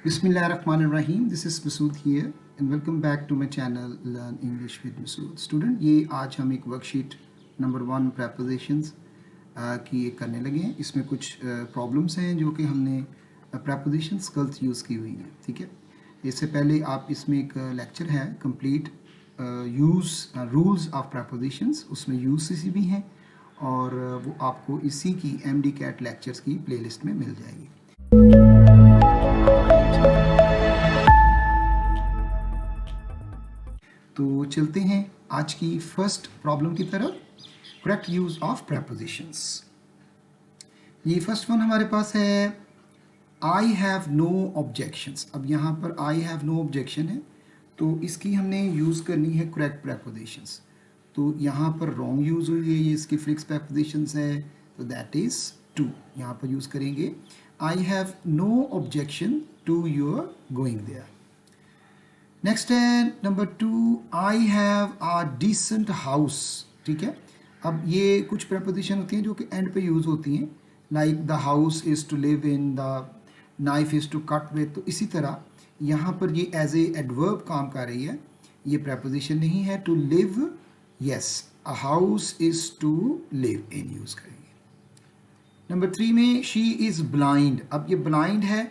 Bismillahirrahmanirrahim. This is Masood here and welcome back to my channel Learn English with Masood. Student, ये आज हम एक worksheet number 1 prepositions की एक करने लगे हैं. इसमें कुछ प्रॉब्लम्स हैं जो कि हमने prepositions गलत यूज़ की हुई हैं. ठीक है, इससे पहले आप इसमें एक लेक्चर है complete use rules of prepositions, उसमें यूसेस भी हैं और वो आपको इसी की MD CAT लेक्चर्स की प्लेलिस्ट में मिल जाएगी. तो चलते हैं आज की फर्स्ट प्रॉब्लम की तरफ. Correct use of prepositions. ये फर्स्ट वन हमारे पास है आई हैव नो ऑब्जेक्शंस. अब यहाँ पर आई हैव नो ऑब्जेक्शन है तो इसकी हमने यूज़ करनी है करेक्ट प्रेपोजिशंस. तो यहाँ पर रॉन्ग यूज़ हुई है, ये इसकी फिक्स प्रेपोजिशंस है, तो दैट इज़ टू. यहाँ पर यूज़ करेंगे I have no objection to your going there. Next है number 2, I have a decent house. ठीक है, अब ये कुछ प्रेपोजिशन होती हैं जो कि एंड पे यूज़ होती हैं, like the house is to live in, the knife is to cut with. तो इसी तरह यहाँ पर ये एज ए एडवर्ब काम कर रही है, ये प्रेपोजिशन नहीं है. To live, yes, a house is to live in use करेंगे. नंबर 3 में शी इज़ ब्लाइंड. अब ये ब्लाइंड है,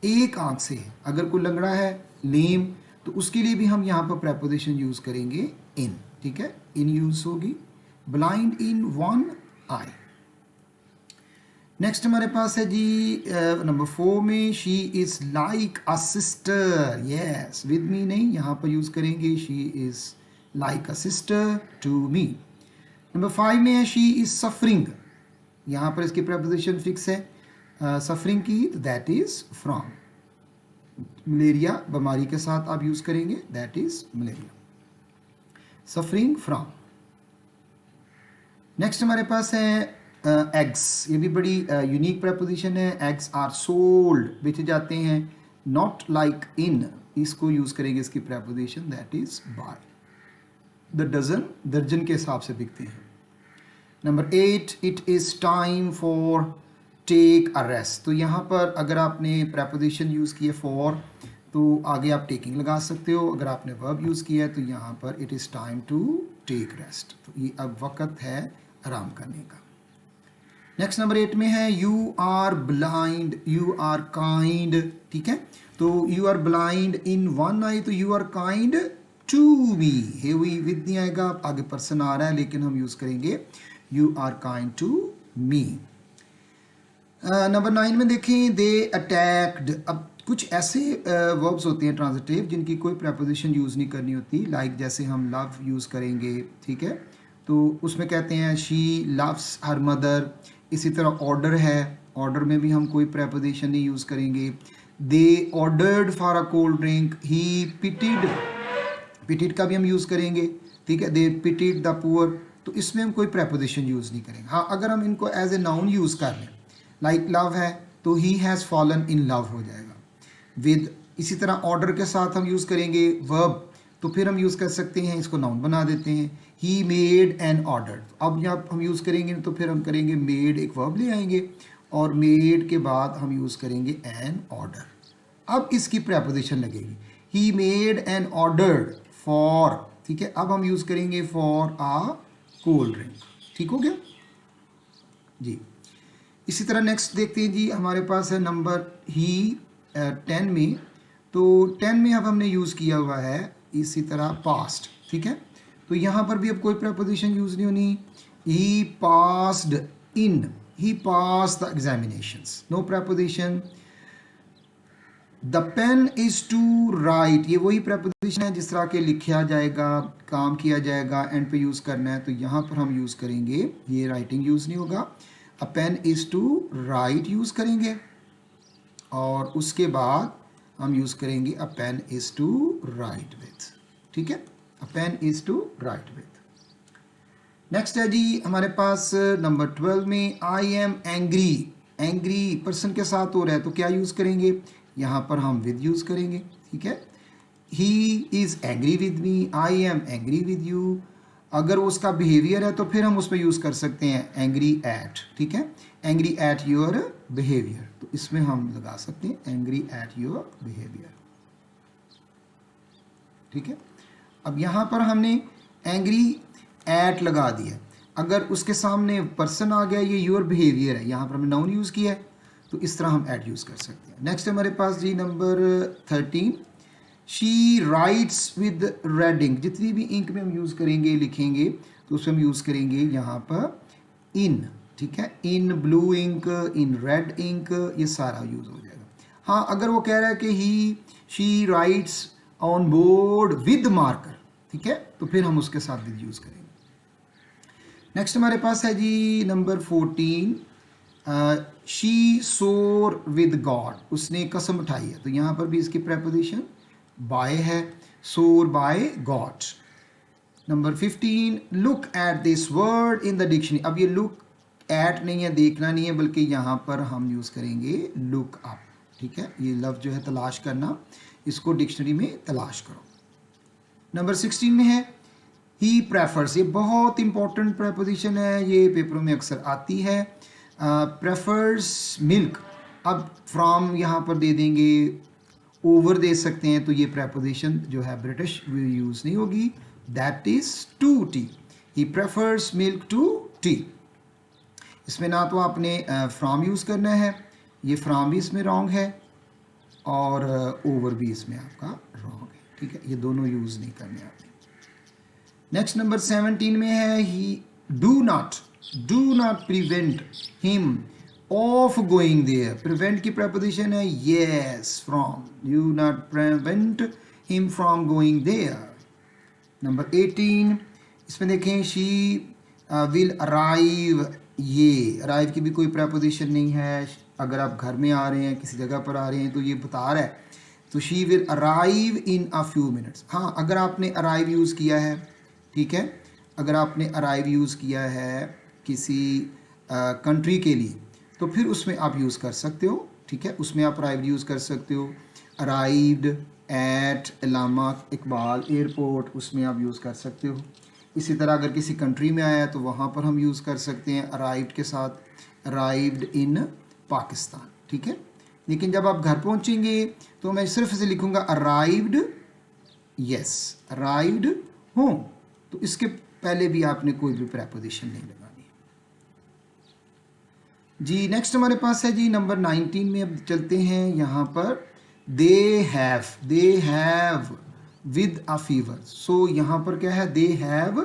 एक आंख से है. अगर कोई लंगड़ा है, लेम, तो उसके लिए भी हम यहाँ पर प्रेपोजिशन यूज़ करेंगे इन. ठीक है, इन यूज़ होगी. Blind in one eye. Next हमारे पास है जी नंबर 4 में she is like a sister. Yes, with me नहीं, यहाँ पर यूज़ करेंगे she is like a sister to me. नंबर 5 में है शी इज़ सफरिंग. यहाँ पर इसकी प्रेपोजिशन फिक्स है सफरिंग की, दैट इज़ फ्रॉम. मलेरिया बीमारी के साथ आप यूज़ करेंगे, that is malaria. Suffering from. Next हमारे पास है एग्स. ये भी बड़ी यूनिक प्रेपोजिशन है. एग्स आर सोल्ड, बेचे जाते हैं, नॉट लाइक इन. इसको यूज़ करेंगे इसकी preposition, that is by. The dozen, दर्जन के हिसाब से बिकते हैं. Number 8, it is time for take a rest. तो यहाँ पर अगर आपने प्रेपोजिशन यूज़ किया फॉर तो आगे आप टेकिंग लगा सकते हो. अगर आपने वर्ब यूज़ किया है तो यहाँ पर it is time to take rest. तो ये अब वक्त है आराम करने का. नेक्स्ट नंबर 8 में है you are blind, you are kind. ठीक है, तो you are blind in one eye, तो you are kind to me. हे वी विद नहीं आएगा, आगे पर्सन आ रहा है, लेकिन हम यूज़ करेंगे you are kind to me. Number 9 में देखें दे अटैक्ड. अब कुछ ऐसे वर्ब्स होते हैं ट्रांजिटिव जिनकी कोई प्रेपोजिशन यूज़ नहीं करनी होती, लाइक जैसे हम लव यूज़ करेंगे. ठीक है, तो उसमें कहते हैं शी लव्स हर मदर. इसी तरह ऑर्डर है, ऑर्डर में भी हम कोई प्रेपोजिशन नहीं यूज़ करेंगे. They ordered for a cold drink. He pitied, pitied का भी हम यूज़ करेंगे. ठीक है, दे पिटिड द पुअर. तो इसमें हम कोई प्रेपोजिशन यूज़ नहीं करेंगे. हाँ, अगर हम इनको एज ए नाउन यूज़ कर लें, लाइक लव है तो he has fallen in love हो जाएगा विद. इसी तरह ऑर्डर के साथ हम यूज़ करेंगे वर्ब, तो फिर हम यूज़ कर सकते हैं, इसको नाउन बना देते हैं. He made an order. अब यहाँ हम यूज़ करेंगे तो फिर हम करेंगे मेड, एक वर्ब ले आएंगे और मेड के बाद हम यूज़ करेंगे एन ऑर्डर. अब इसकी प्रेपोजिशन लगेगी, he made an order for. ठीक है, अब हम यूज़ करेंगे फॉर आ कोल्ड ड्रिंक. ठीक हो गया जी. इसी तरह नेक्स्ट देखते हैं जी, हमारे पास है नंबर ही 10 में. तो 10 में अब हमने यूज़ किया हुआ है इसी तरह पास्ट. ठीक है, तो यहाँ पर भी अब कोई प्रेपोजिशन यूज़ नहीं होनी. He passed in, he pass the examinations, no preposition. The pen is to write. ये वही प्रेपोजिशन है जिस तरह के लिखा जाएगा, काम किया जाएगा, एंड पे यूज़ करना है, तो यहाँ पर हम यूज़ करेंगे, ये राइटिंग यूज़ नहीं होगा. A pen is to write use करेंगे और उसके बाद हम यूज़ करेंगे a pen is to write with. ठीक है, a pen is to write with. Next है जी हमारे पास नंबर 12 में I am angry. Angry person के साथ हो रहा है तो क्या यूज़ करेंगे, यहाँ पर हम विद यूज़ करेंगे. ठीक है, he is angry with me, I am angry with you. अगर उसका बिहेवियर है तो फिर हम उसमें यूज़ कर सकते हैं एंग्री एट. ठीक है, एंग्री एट योर बिहेवियर, तो इसमें हम लगा सकते हैं एंग्री एट योर बिहेवियर। ठीक है, अब यहां पर हमने एंग्री एट लगा दिया, अगर उसके सामने पर्सन आ गया, ये योर बिहेवियर है, यहां पर हमने नाउन यूज किया है, तो इस तरह हम एट यूज कर सकते हैं। नेक्स्ट हमारे पास जी number 13, she writes with red ink. जितनी भी इंक में हम यूज करेंगे लिखेंगे तो उसमें हम यूज करेंगे यहाँ पर इन। ठीक है, in blue ink, in red ink, ये सारा यूज हो जाएगा। हाँ, अगर वो कह रहा है कि he she writes on board with marker, ठीक है, तो फिर हम उसके साथ विद यूज करेंगे। नेक्स्ट हमारे पास है जी नंबर 14, शी सोर विद गॉड। उसने कसम उठाई है, तो यहाँ पर भी इसकी प्रेपोजिशन बाय है, swear by God. Number 15, look at this word in the dictionary. अब ये लुक एट नहीं है, देखना नहीं है, बल्कि यहाँ पर हम यूज करेंगे लुक अप। ठीक है, ये लफ्ज जो है तलाश करना, इसको डिक्शनरी में तलाश करो। नंबर 16 में है ही प्रेफर्स। ये बहुत इंपॉर्टेंट प्रेपोजिशन है, ये पेपरों में अक्सर आती है। प्रेफर्स मिल्क, अब फ्रॉम यहाँ पर दे देंगे, ओवर दे सकते हैं, तो ये प्रेपोजिशन जो है ब्रिटिश यूज नहीं होगी, that is to tea. He prefers milk to tea. इसमें ना तो आपने फ्रॉम यूज करना है, ये फ्रॉम भी इसमें रॉन्ग है, और ओवर भी इसमें आपका रॉन्ग है। ठीक है, ये दोनों यूज नहीं करने आपने। नेक्स्ट नंबर 17 में है he do not prevent him of going there. Prevent की प्रेपोजिशन है yes, from, do not prevent him from going there. Number 18, इसमें देखें शी विल अराइव। ये अराइव की भी कोई प्रेपोजिशन नहीं है, अगर आप घर में आ रहे हैं, किसी जगह पर आ रहे हैं, तो ये बता रहा है, तो she will arrive in a few minutes. हाँ, अगर आपने अराइव यूज़ किया है, ठीक है, अगर आपने अराइव यूज़ किया है किसी कंट्री के लिए, तो फिर उसमें आप यूज़ कर सकते हो। ठीक है, उसमें आप अराइव यूज़ कर सकते हो। Arrived at Allama Iqbal airport, उसमें आप यूज़ कर सकते हो। इसी तरह अगर किसी कंट्री में आया है तो वहाँ पर हम यूज़ कर सकते हैं अराइव्ड के साथ, अराइव्ड इन पाकिस्तान। ठीक है, लेकिन जब आप घर पहुँचेंगे तो मैं सिर्फ से लिखूँगा अराइव्ड, यस, अराइव्ड होम, तो इसके पहले भी आपने कोई भी प्रेपोजिशन नहीं लगानी जी। नेक्स्ट हमारे पास है जी नंबर 19 में, अब चलते हैं यहाँ पर। They have with a fever. So यहाँ पर क्या है, दे हैव,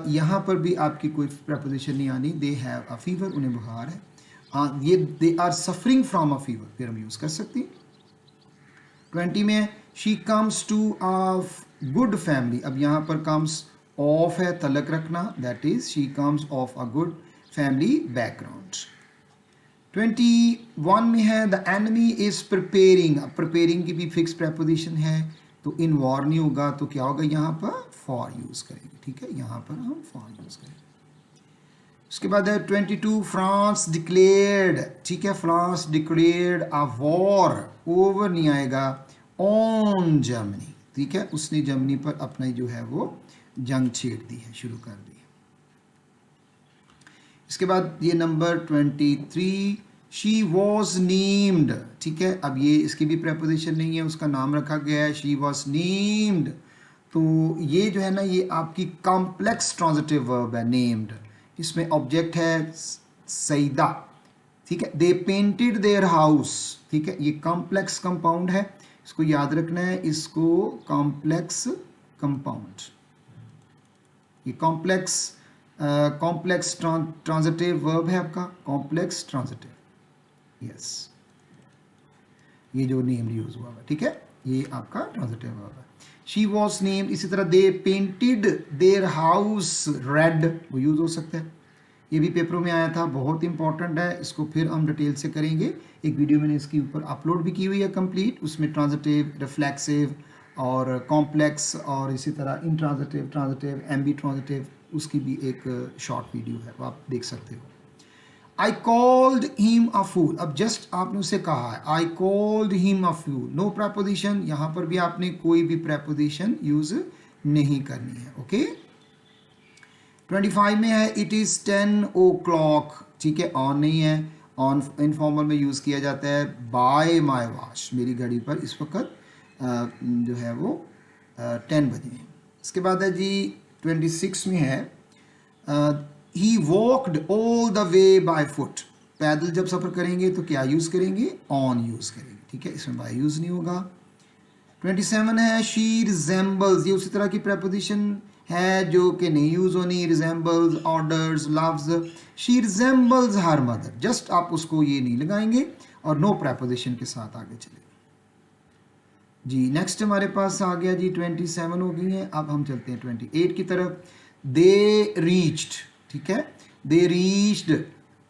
यहाँ पर भी आपकी कोई प्रेपोजिशन नहीं आनी, दे हैव अ फीवर, उन्हें बुखार है। हाँ, ये they are suffering from a fever, फिर हम यूज़ कर सकते हैं। 20 में she comes to a good family. अब यहाँ पर कम्स ऑफ है, तलक रखना, that is she comes of a good family background. 21 में है द एनिमी इज प्रिपेयरिंग। अब प्रिपेयरिंग की भी फिक्स प्रेपोजिशन है, तो इन वॉर नहीं होगा, तो क्या होगा, यहाँ पर फॉर यूज करेंगे। ठीक है, यहाँ पर हम फॉर यूज करेंगे। उसके बाद है 22, फ्रांस डिक्लेयर्ड। ठीक है, France declared a war, over नहीं आएगा, ऑन जर्मनी। ठीक है, उसने जर्मनी पर अपना जो है वो जंग छेड़ दी है, शुरू कर दी है। इसके बाद ये नंबर 23, शी वॉज नेम्ड। ठीक है, अब ये इसकी भी प्रेपोजिशन नहीं है, उसका नाम रखा गया है, शी वॉज नेम्ड। तो ये जो है ना, ये आपकी कॉम्प्लेक्स ट्रांजिटिव वर्ब है, नेम्ड। इसमें ऑब्जेक्ट है सईदा। ठीक है, दे पेंटेड देयर हाउस। ठीक है, ये कॉम्प्लेक्स कंपाउंड है, इसको याद रखना है, इसको कॉम्प्लेक्स कंपाउंड, ये कॉम्प्लेक्स ट्रांजिटिव वर्ब है आपका, कॉम्प्लेक्स ट्रांजिटिव, यस, ये जो नेम यूज हुआ है। ठीक है, ये आपका ट्रांजिटिव वर्ब है। She was named. इसी तरह दे पेंटेड देयर हाउस रेड, वो यूज हो सकता है, ये भी पेपरों में आया था, बहुत इंपॉर्टेंट है, इसको फिर हम डिटेल से करेंगे। एक वीडियो मैंने इसके ऊपर अपलोड भी की हुई है कंप्लीट, उसमें ट्रांजिटिव, रिफ्लेक्सिव और कॉम्प्लेक्स, और इसी तरह इंट्रांजिटिव, ट्रांजिटिव, एम्बी ट्रांजिटिव, उसकी भी एक शॉर्ट वीडियो है, वो आप देख सकते हो। I called him a fool. अब जस्ट आपने उसे कहा है, I called him a fool, no preposition, यहाँ पर भी आपने कोई भी प्रेपोजिशन यूज नहीं करनी है। ओके, 25 में है इट इज 10 o'clock। ठीक है, ऑन नहीं है। ऑन इनफॉर्मल में यूज़ किया जाता है बाय माय वॉच, मेरी घड़ी पर इस वक्त जो है वो 10 बजे हैं। इसके बाद है जी 26 में है he walked all the way by foot, पैदल जब सफ़र करेंगे तो क्या यूज़ करेंगे, ऑन यूज़ करेंगे, ठीक है, इसमें बाय यूज़ नहीं होगा। 27 है शी रिजेंबल्स, ये उसी तरह की प्रेपोजिशन है जो कि नहीं यूज़ होनी, resembles, orders, loves, she resembles her mother, just आप उसको ये नहीं लगाएंगे और नो प्रेपोजिशन के साथ आगे चलेंगे जी। नेक्स्ट हमारे पास आ गया जी 27 हो गई है, अब हम चलते हैं 28 की तरफ। दे रीच्ड, ठीक है, दे रीच्ड,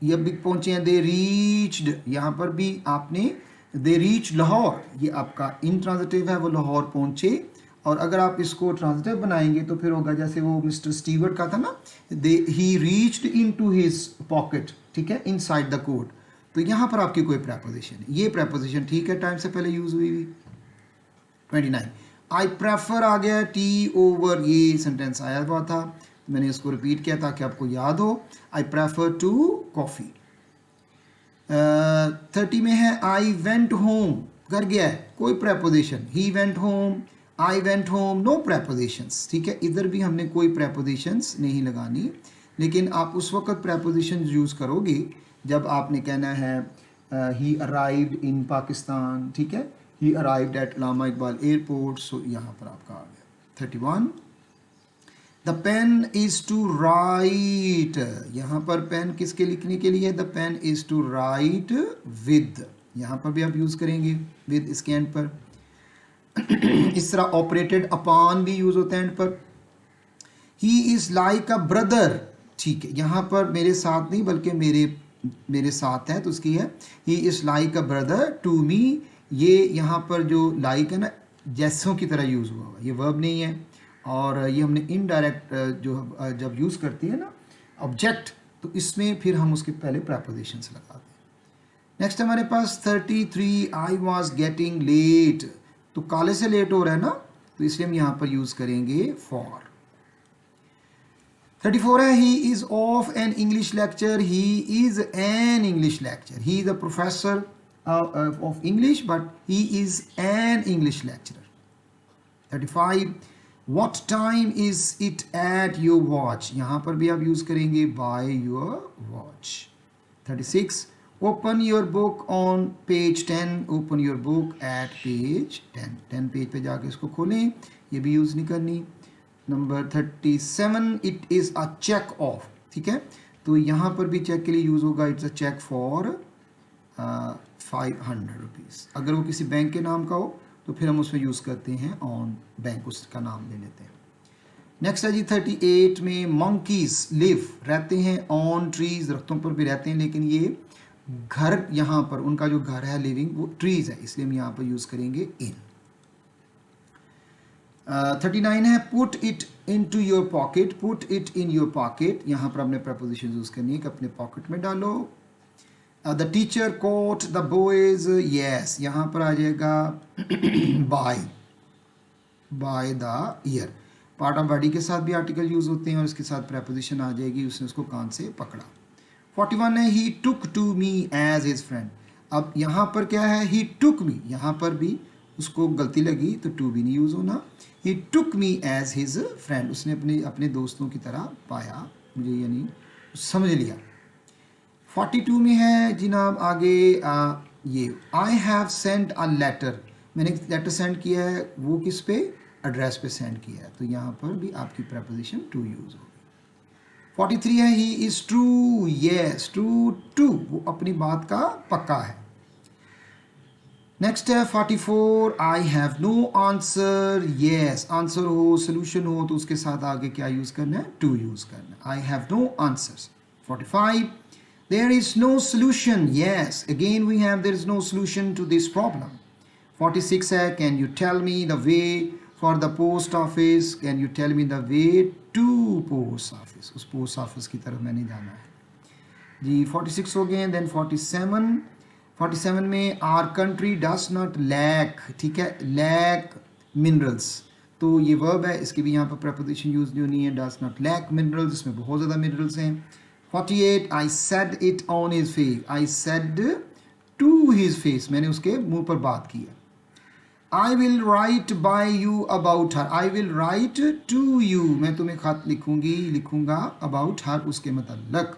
ये अभी पहुंचे हैं, दे रीच्ड, यहाँ पर भी आपने दे रीच लाहौर, ये आपका इंट्रांजिटिव है, वो लाहौर पहुंचे। और अगर आप इसको ट्रांजिटिव बनाएंगे तो फिर होगा जैसे वो मिस्टर स्टीवर्ट का था ना, they he reached into his pocket, ठीक है, इनसाइड द कोट। तो यहाँ पर आपकी कोई प्रेपोजिशन है, ये प्रेपोजिशन ठीक है, टाइम से पहले यूज हुई हुई। 29 आई प्रेफर आ गया, टी ओवर, ये सेंटेंस आया हुआ था, मैंने इसको रिपीट किया ताकि आपको याद हो। I prefer to coffee. 30 में है आई वेंट होम, घर गया है, कोई preposition, he went home, I went home, no prepositions, ठीक है, इधर भी हमने कोई प्रेपोजिशंस नहीं लगानी, लेकिन आप उस वक्त प्रेपोजिशन यूज़ करोगे जब आपने कहना है ही अराइव्ड इन पाकिस्तान, ठीक है, he arrived at Allama Iqbal airport, so यहाँ पर आपका आ गया 31। The pen is to write, यहाँ पर पेन किसके लिखने के लिए है, the pen is to write with, यहाँ पर भी आप यूज़ करेंगे विद इसके एंड पर। इस तरह ऑपरेटेड अपॉन भी यूज़ होता है एंड पर। ही इज़ लाइक अ ब्रदर, ठीक है, यहाँ पर मेरे साथ नहीं बल्कि मेरे साथ है तो उसकी है he is like a brother to me, ये यहाँ पर जो लाइक है ना जैसों की तरह यूज़ हुआ हुआ, ये वर्ब नहीं है, और ये हमने इनडायरेक्ट जो जब यूज़ करती है ना ऑब्जेक्ट, तो इसमें फिर हम उसके पहले प्रेपोजिशंस लगाते हैं। नेक्स्ट हमारे पास 33 आई वॉज गेटिंग लेट, तो काले से लेट हो रहा है ना, तो इसलिए हम यहाँ पर यूज़ करेंगे फॉर। 34 है he is of an English lecture, he is an English lecture, he is a professor of English but he is an English lecturer. 35 what time is it at your watch, यहाँ पर भी आप use करेंगे by your watch. 36 open your book on page 10, open your book at page 10, 10 page पे जाके इसको खोलें, ये भी यूज़ नहीं करनी। Number 37 it is a check off, ठीक है, तो यहाँ पर भी चेक के लिए यूज़ होगा, it's a cheque for 500 rupees. अगर वो किसी बैंक के नाम का हो तो फिर हम उसमें यूज़ करते हैं ऑन बैंक, उसका नाम ले लेते हैं। नेक्स्ट है जी 38 में मंकीज लिव, रहते हैं ऑन ट्रीज, दरख्तों पर भी रहते हैं, लेकिन ये घर यहाँ पर उनका जो घर है लिविंग वो ट्रीज है, इसलिए हम यहाँ पर यूज़ करेंगे इन। 39 है put it into your pocket, put it in your pocket, यहाँ पर हमने प्रपोजिशन यूज़ करनी है कि अपने पॉकेट में डालो। The teacher caught the boys, yes, यहाँ पर आ जाएगा by the ear, part of body के साथ भी आर्टिकल यूज़ होते हैं और इसके साथ प्रेपोजिशन आ जाएगी, उसने उसको कान से पकड़ा। 41 है he took to me as his friend, अब यहाँ पर क्या है, ही टुक मी, यहाँ पर भी उसको गलती लगी तो टू भी नहीं यूज़ होना, ही टुक मी एज हिज फ्रेंड, उसने अपने दोस्तों की तरह पाया मुझे, यानी समझ लिया। 42 में है जनाब आगे ये I have send a letter, मैंने एक लेटर सेंड किया है, वो किस पे, एड्रेस पे सेंड किया है, तो यहाँ पर भी आपकी प्रपोजिशन टू यूज़ होगी। 43 है he is true, yes, true to, वो अपनी बात का पक्का है। नेक्स्ट है 44 I have no answer, yes, answer हो सोल्यूशन हो तो उसके साथ आगे क्या यूज़ करना है, टू यूज़ करना है, I have no answers. 45 there is no solution, yes, again we have there is no solution to this problem. 46 है can you tell me the way for the post office, can you tell me the way to post office, उस post office की तरफ मैंने जाना है जी। 46 हो गए। then 47 में our country does not lack, ठीक है, lack minerals, तो ये वर्ब है, इसकी भी यहाँ पर preposition यूज़ नहीं होनी है, does not lack minerals, इसमें बहुत ज़्यादा minerals हैं। 48 I said it on his face. I said to his face, मैंने उसके मुंह पर बात की है. I will write by you about her. I will write to you. मैं तुम्हें खत लिखूंगा about her, उसके मतलब.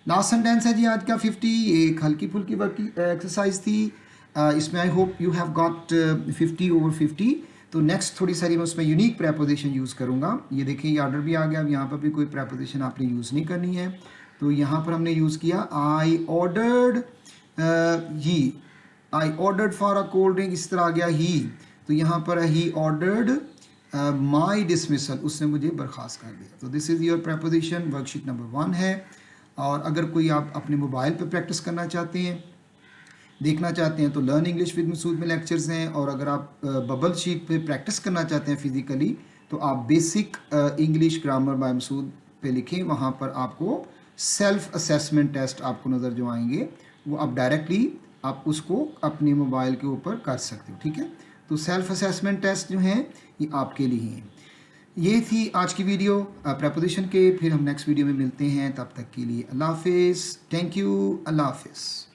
लास्ट सेंटेंस है जी आज का 50. एक हल्की फुल्की वर्क एक्सरसाइज थी. इसमें I hope you have got 50 over 50. तो नेक्स्ट थोड़ी सारी मैं उसमें यूनिक प्रेपोजिशन यूज़ करूँगा. ये देखिए ये ऑर्डर भी आ गया. अब यहाँ पर भी कोई प्रेपोजिशन आपने यूज़ नहीं करनी है. तो यहाँ पर हमने यूज़ किया I ordered I ordered for a cold drink. इस तरह आ गया ही. तो यहाँ पर ही ऑर्डर्ड माई डिसमिसल, उसने मुझे बर्खास्त कर दिया. तो this is your preposition. Worksheet number 1 है. और अगर कोई आप अपने मोबाइल पर प्रैक्टिस करना चाहते हैं, देखना चाहते हैं, तो लर्न इंग्लिश विद मसूद में लेक्चर्स हैं. और अगर आप बबल शीट पे प्रैक्टिस करना चाहते हैं फिज़िकली, तो आप basic English grammar by Masood पे लिखें. वहाँ पर आपको सेल्फ असेसमेंट टेस्ट आपको नज़र जो आएंगे, वो आप डायरेक्टली आप उसको अपने मोबाइल के ऊपर कर सकते हो. ठीक है. तो सेल्फ असेसमेंट टेस्ट जो हैं ये आपके लिए हैं. ये थी आज की वीडियो प्रेपोजिशन के. फिर हम नेक्स्ट वीडियो में मिलते हैं. तब तक के लिए अल्लाह हाफिज़. Thank you. अल्लाह हाफिज़.